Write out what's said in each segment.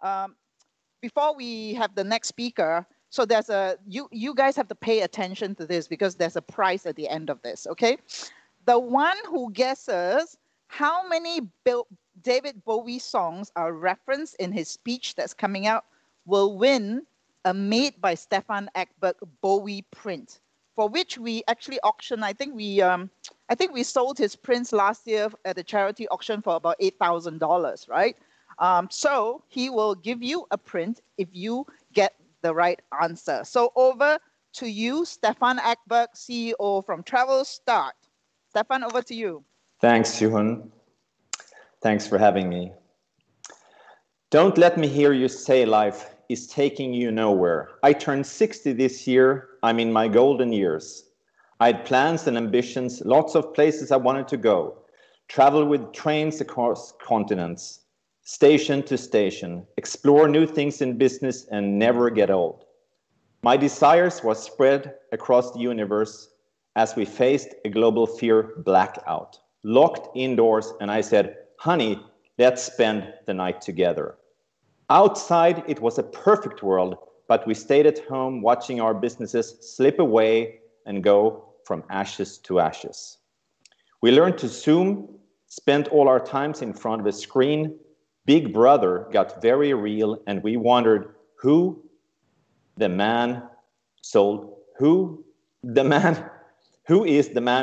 Um, Before we have the next speaker, so there's you guys have to pay attention to this because there's a prize at the end of this, okay? The one who guesses how many David Bowie songs are referenced in his speech that's coming out will win a made by Stephan Ekbergh Bowie print, for which we actually auctioned. I think we sold his prints last year at a charity auction for about $8,000, right? So he will give you a print if you get the right answer. So over to you, Stephan Ekbergh, CEO from Travelstart. Stephan, over to you. Thanks, Yuhun. Thanks for having me. Don't let me hear you say life is taking you nowhere. I turned 60 this year. I'm in my golden years. I had plans and ambitions, lots of places I wanted to go. Travel with trains across continents, station to station, explore new things in business and never get old. My desires were spread across the universe as we faced a global fear blackout. Locked indoors, and I said, honey, let's spend the night together. Outside, it was a perfect world, but we stayed at home watching our businesses slip away and go from ashes to ashes. We learned to Zoom, spent all our times in front of a screen. Big Brother got very real, and we wondered who is the man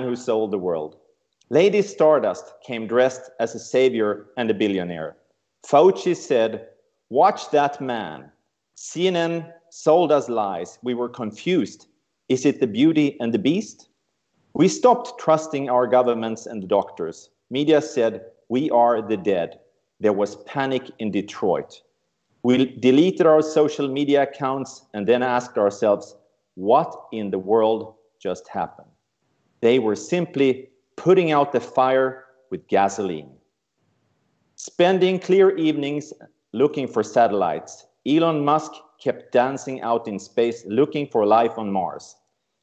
who sold the world. Lady Stardust came dressed as a savior and a billionaire. Fauci said, watch that man. CNN sold us lies. We were confused. Is it the Beauty and the Beast? We stopped trusting our governments and the doctors. Media said, we are the dead. There was panic in Detroit. We deleted our social media accounts and then asked ourselves, what in the world just happened? They were simply putting out the fire with gasoline. Spending clear evenings looking for satellites, Elon Musk kept dancing out in space looking for life on Mars.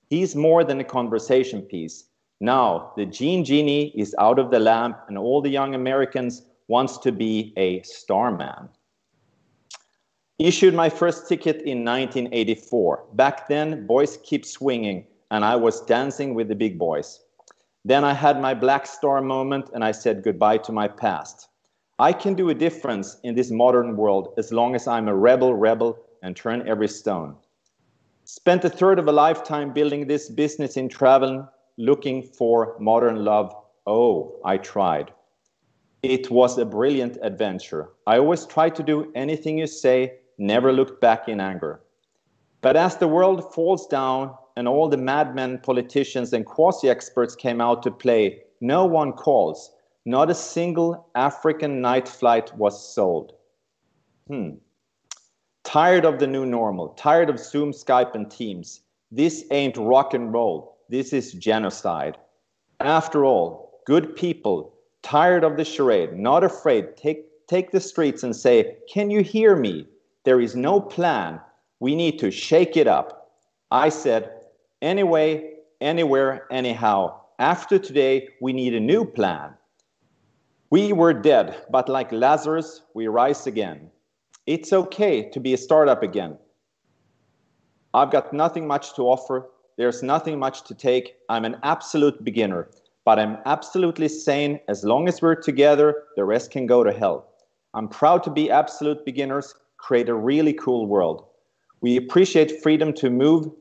He's more than a conversation piece. Now, the Gene Genie is out of the lamp and all the young Americans wants to be a starman. Issued my first ticket in 1984. Back then, boys keep swinging, and I was dancing with the big boys. Then I had my black star moment, and I said goodbye to my past. I can do a difference in this modern world as long as I'm a rebel, and turn every stone. Spent a third of a lifetime building this business in travel, looking for modern love. Oh, I tried. It was a brilliant adventure. I always tried to do anything you say, never looked back in anger. But as the world falls down and all the madmen, politicians, and quasi-experts came out to play, no one calls. Not a single African night flight was sold. Tired of the new normal, tired of Zoom, Skype, and Teams. This ain't rock and roll. This is genocide. After all, good people, tired of the charade, not afraid, take the streets and say, can you hear me? There is no plan. We need to shake it up. I said, anyway, anywhere, anyhow. After today, we need a new plan. We were dead, but like Lazarus, we rise again. It's okay to be a startup again. I've got nothing much to offer. There's nothing much to take. I'm an absolute beginner, but I'm absolutely sane. As long as we're together, the rest can go to hell. I'm proud to be absolute beginners, create a really cool world. We appreciate freedom to move.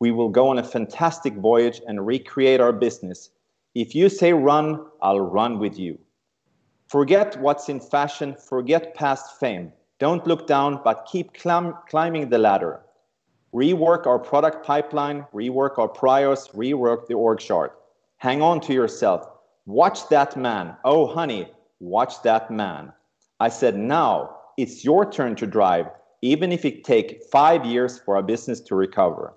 We will go on a fantastic voyage and recreate our business. If you say run, I'll run with you. Forget what's in fashion, forget past fame. Don't look down, but keep climbing the ladder. Rework our product pipeline, rework our priors, rework the org chart. Hang on to yourself. Watch that man. Oh, honey, watch that man. I said, now it's your turn to drive, even if it takes 5 years for our business to recover.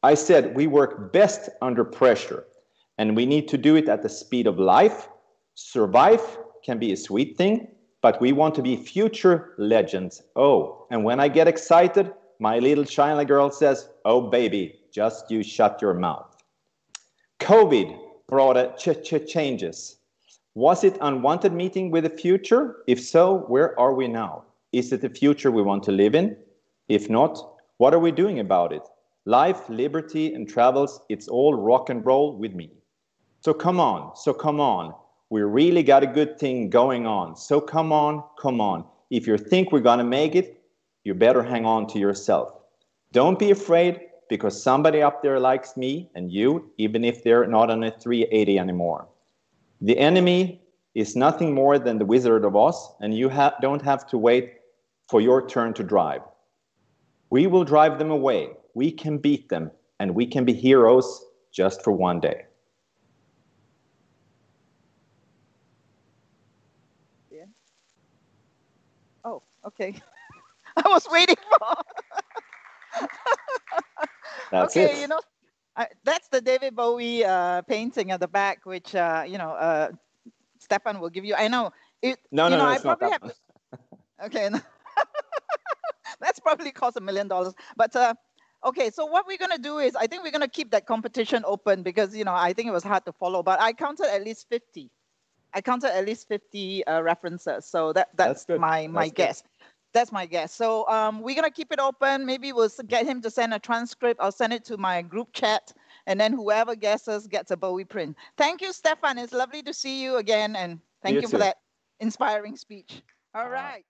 I said, we work best under pressure, and we need to do it at the speed of life. Survive can be a sweet thing, but we want to be future legends. Oh, and when I get excited, my little China girl says, oh, baby, just you shut your mouth. COVID brought changes. Was it unwanted meeting with the future? If so, where are we now? Is it the future we want to live in? If not, what are we doing about it? Life, liberty, and travels, it's all rock and roll with me. So come on. We really got a good thing going on. So come on. If you think we're gonna make it, you better hang on to yourself. Don't be afraid, because somebody up there likes me and you, even if they're not on a 380 anymore. The enemy is nothing more than the Wizard of Oz, and you don't have to wait for your turn to drive. We will drive them away. We can beat them, and we can be heroes just for one day. Yeah. Oh, okay. I was waiting for. That's okay, it. you know, that's the David Bowie painting at the back, which Stephan will give you. I know. No, I it's not probably that have one. to. Okay, that's probably cost $1 million. But okay, so what we're gonna do is, I think we're gonna keep that competition open because I think it was hard to follow. But I counted at least 50. I counted at least 50 references. So that's good. my guess. That's my guess. So we're gonna keep it open. Maybe we'll get him to send a transcript. I'll send it to my group chat, and then whoever guesses gets a Bowie print. Thank you, Stephan. It's lovely to see you again, and thank you for that inspiring speech. All right.